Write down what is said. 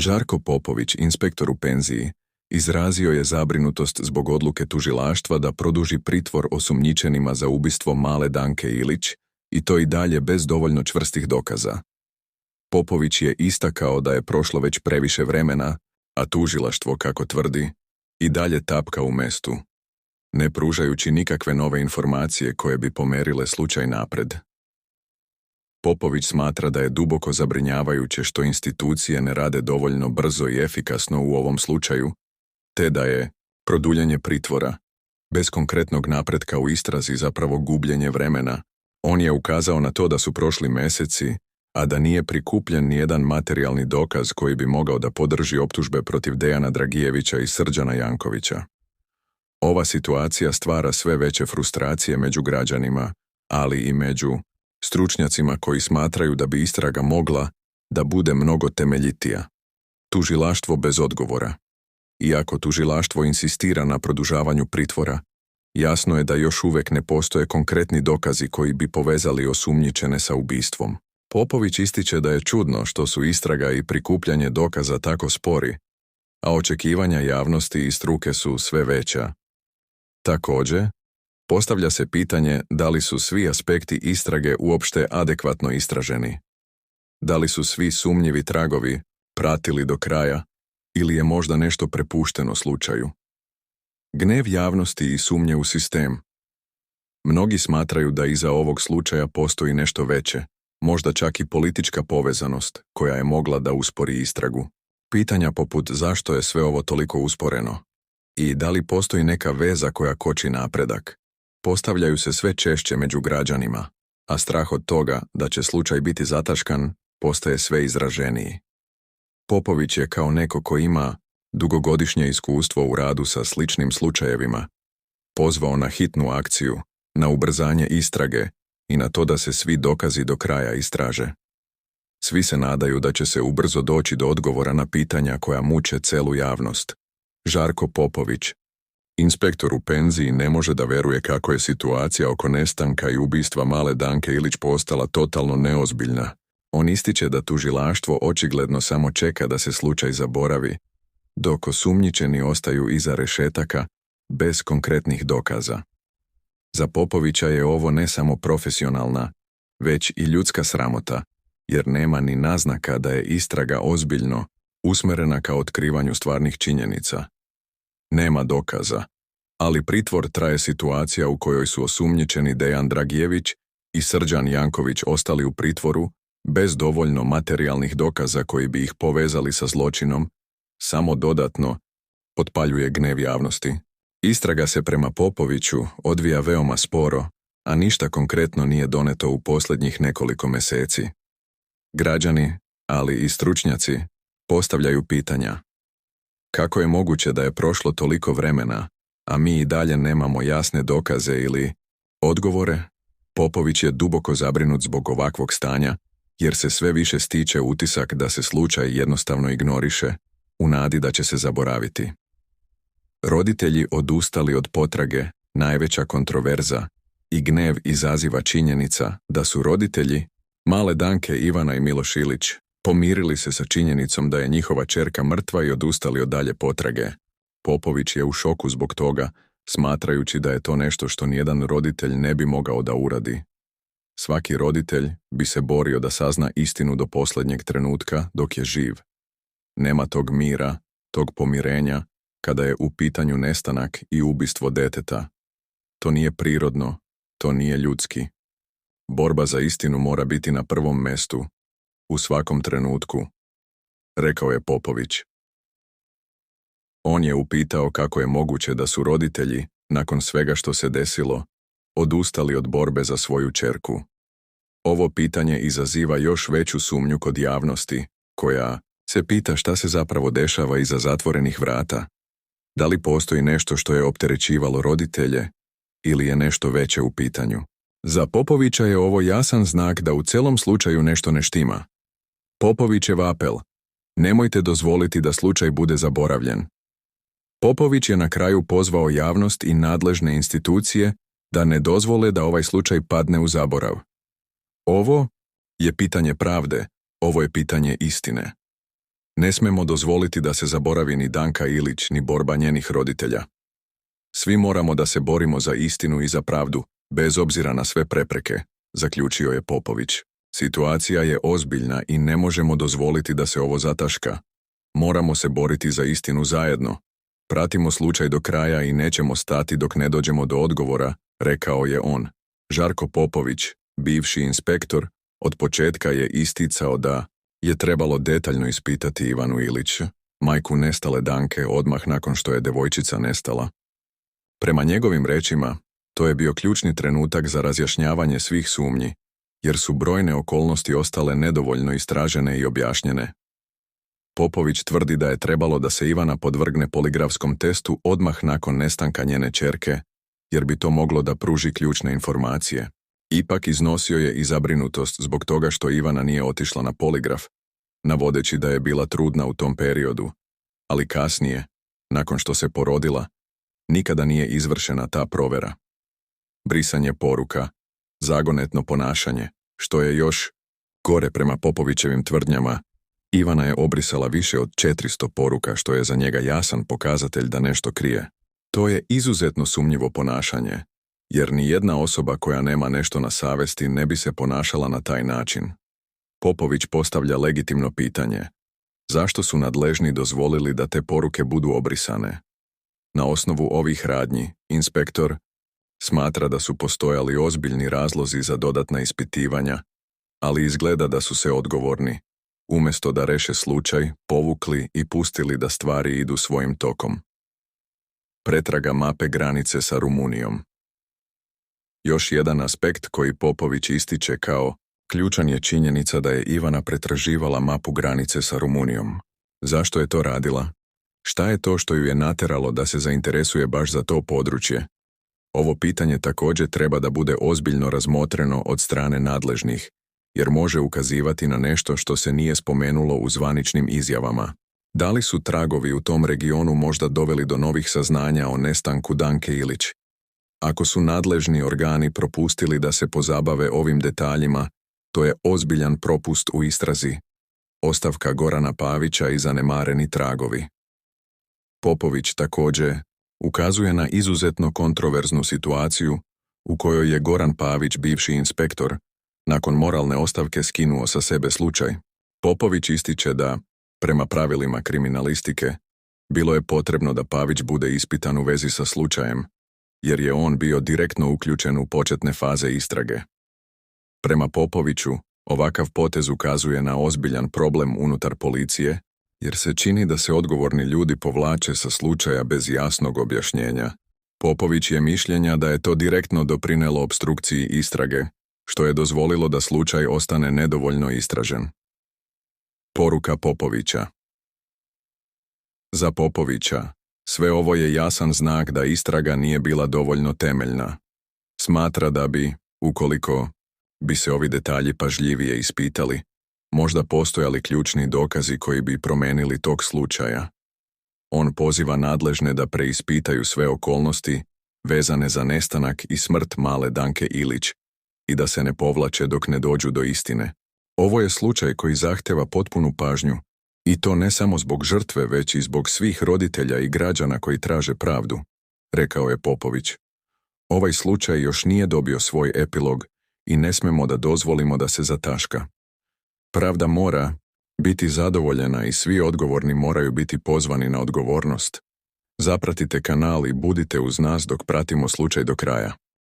Žarko Popović, inspektor u penziji, izrazio je zabrinutost zbog odluke tužilaštva da produži pritvor osumnjičenima za ubistvo male Danke Ilić i to i dalje bez dovoljno čvrstih dokaza. Popović je istakao da je prošlo već previše vremena, a tužilaštvo, kako tvrdi, i dalje tapka u mestu, ne pružajući nikakve nove informacije koje bi pomerile slučaj napred. Popović smatra da je duboko zabrinjavajuće što institucije ne rade dovoljno brzo i efikasno u ovom slučaju, te da je produljenje pritvora bez konkretnog napretka u istrazi zapravo gubljenje vremena. On je ukazao na to da su prošli mjeseci, a da nije prikupljen nijedan materijalni dokaz koji bi mogao da podrži optužbe protiv Dejana Dragijevića i Srđana Jankovića. Ova situacija stvara sve veće frustracije među građanima, ali i među stručnjacima koji smatraju da bi istraga mogla da bude mnogo temeljitija. Tužilaštvo bez odgovora. Iako tužilaštvo insistira na produžavanju pritvora, jasno je da još uvijek ne postoje konkretni dokazi koji bi povezali osumnjičene sa ubistvom. Popović ističe da je čudno što su istraga i prikupljanje dokaza tako spori, a očekivanja javnosti i struke su sve veća. Također, postavlja se pitanje da li su svi aspekti istrage uopšte adekvatno istraženi. Da li su svi sumnjivi tragovi pratili do kraja ili je možda nešto prepušteno slučaju. Gnev javnosti i sumnje u sistem. Mnogi smatraju da iza ovog slučaja postoji nešto veće, možda čak i politička povezanost koja je mogla da uspori istragu. Pitanja poput zašto je sve ovo toliko usporeno i da li postoji neka veza koja koči napredak, postavljaju se sve češće među građanima, a strah od toga da će slučaj biti zataškan postaje sve izraženiji. Popović je kao neko ko ima dugogodišnje iskustvo u radu sa sličnim slučajevima pozvao na hitnu akciju, na ubrzanje istrage i na to da se svi dokazi do kraja istraže. Svi se nadaju da će se ubrzo doći do odgovora na pitanja koja muče celu javnost. Žarko Popović, inspektor u penziji, ne može da veruje kako je situacija oko nestanka i ubistva male Danke Ilić postala totalno neozbiljna. On ističe da tužilaštvo očigledno samo čeka da se slučaj zaboravi, dok osumnjičeni ostaju iza rešetaka bez konkretnih dokaza. Za Popovića je ovo ne samo profesionalna, već i ljudska sramota, jer nema ni naznaka da je istraga ozbiljno usmerena ka otkrivanju stvarnih činjenica. Nema dokaza, ali pritvor traje situacija u kojoj su osumnjičeni Dejan Dragijević i Srđan Janković ostali u pritvoru bez dovoljno materijalnih dokaza koji bi ih povezali sa zločinom, samo dodatno potpaljuje gnev javnosti. Istraga se prema Popoviću odvija veoma sporo, a ništa konkretno nije doneto u posljednjih nekoliko mjeseci. Građani, ali i stručnjaci, postavljaju pitanja. Kako je moguće da je prošlo toliko vremena, a mi i dalje nemamo jasne dokaze ili odgovore? Popović je duboko zabrinut zbog ovakvog stanja, jer se sve više stiče utisak da se slučaj jednostavno ignoriše, u nadi da će se zaboraviti. Roditelji odustali od potrage, najveća kontroverza, i gnev izaziva činjenica da su roditelji male Danke Ivana i Miloš Ilić pomirili se sa činjenicom da je njihova ćerka mrtva i odustali od dalje potrage. Popović je u šoku zbog toga, smatrajući da je to nešto što nijedan roditelj ne bi mogao da uradi. Svaki roditelj bi se borio da sazna istinu do posljednjeg trenutka dok je živ. Nema tog mira, tog pomirenja, kada je u pitanju nestanak i ubistvo deteta. To nije prirodno, to nije ljudski. Borba za istinu mora biti na prvom mestu, u svakom trenutku, rekao je Popović. On je upitao kako je moguće da su roditelji, nakon svega što se desilo, odustali od borbe za svoju ćerku. Ovo pitanje izaziva još veću sumnju kod javnosti, koja se pita šta se zapravo dešava iza zatvorenih vrata. Da li postoji nešto što je opterećivalo roditelje ili je nešto veće u pitanju? Za Popovića je ovo jasan znak da u celom slučaju nešto ne štima. Popovićev apel: nemojte dozvoliti da slučaj bude zaboravljen. Popović je na kraju pozvao javnost i nadležne institucije da ne dozvole da ovaj slučaj padne u zaborav. Ovo je pitanje pravde, ovo je pitanje istine. Ne smemo dozvoliti da se zaboravi ni Danka Ilić, ni borba njenih roditelja. Svi moramo da se borimo za istinu i za pravdu, bez obzira na sve prepreke, zaključio je Popović. Situacija je ozbiljna i ne možemo dozvoliti da se ovo zataška. Moramo se boriti za istinu zajedno. Pratimo slučaj do kraja i nećemo stati dok ne dođemo do odgovora, rekao je on. Žarko Popović, bivši inspektor, od početka je isticao da je trebalo detaljno ispitati Ivanu Ilić, majku nestale Danke, odmah nakon što je devojčica nestala. Prema njegovim rečima, to je bio ključni trenutak za razjašnjavanje svih sumnji, jer su brojne okolnosti ostale nedovoljno istražene i objašnjene. Popović tvrdi da je trebalo da se Ivana podvrgne poligrafskom testu odmah nakon nestanka njene ćerke, jer bi to moglo da pruži ključne informacije. Ipak iznosio je i zabrinutost zbog toga što Ivana nije otišla na poligraf, navodeći da je bila trudna u tom periodu, ali kasnije, nakon što se porodila, nikada nije izvršena ta provera. Brisanje poruka, zagonetno ponašanje, što je još gore prema Popovićevim tvrdnjama. Ivana je obrisala više od 400 poruka, što je za njega jasan pokazatelj da nešto krije. To je izuzetno sumnjivo ponašanje, jer ni jedna osoba koja nema nešto na savesti ne bi se ponašala na taj način. Popović postavlja legitimno pitanje: zašto su nadležni dozvolili da te poruke budu obrisane? Na osnovu ovih radnji, inspektor smatra da su postojali ozbiljni razlozi za dodatna ispitivanja, ali izgleda da su se odgovorni, umjesto da reše slučaj, povukli i pustili da stvari idu svojim tokom. Pretraga mape granice sa Rumunijom. Još jedan aspekt koji Popović ističe kao ključan je činjenica da je Ivana pretraživala mapu granice sa Rumunijom. Zašto je to radila? Šta je to što ju je nateralo da se zainteresuje baš za to područje? Ovo pitanje također treba da bude ozbiljno razmotreno od strane nadležnih, jer može ukazivati na nešto što se nije spomenulo u zvaničnim izjavama. Da li su tragovi u tom regionu možda doveli do novih saznanja o nestanku Danke Ilić? Ako su nadležni organi propustili da se pozabave ovim detaljima, to je ozbiljan propust u istrazi. Ostavka Gorana Pavića i zanemareni tragovi. Popović također ukazuje na izuzetno kontroverznu situaciju u kojoj je Goran Pavić, bivši inspektor, nakon moralne ostavke skinuo sa sebe slučaj. Popović ističe da, prema pravilima kriminalistike, bilo je potrebno da Pavić bude ispitan u vezi sa slučajem, jer je on bio direktno uključen u početne faze istrage. Prema Popoviću, ovakav potez ukazuje na ozbiljan problem unutar policije, jer se čini da se odgovorni ljudi povlače sa slučaja bez jasnog objašnjenja. Popović je mišljenja da je to direktno doprinelo opstrukciji istrage, što je dozvolilo da slučaj ostane nedovoljno istražen. Poruka Popovića. Za Popovića, sve ovo je jasan znak da istraga nije bila dovoljno temeljna. Smatra da bi, ukoliko bi se ovi detalji pažljivije ispitali, možda postojali ključni dokazi koji bi promenili tok slučaja. On poziva nadležne da preispitaju sve okolnosti vezane za nestanak i smrt male Danke Ilić i da se ne povlače dok ne dođu do istine. Ovo je slučaj koji zahteva potpunu pažnju, i to ne samo zbog žrtve, već i zbog svih roditelja i građana koji traže pravdu, rekao je Popović. Ovaj slučaj još nije dobio svoj epilog i ne smemo da dozvolimo da se zataška. Pravda mora biti zadovoljena i svi odgovorni moraju biti pozvani na odgovornost. Zapratite kanal i budite uz nas dok pratimo slučaj do kraja.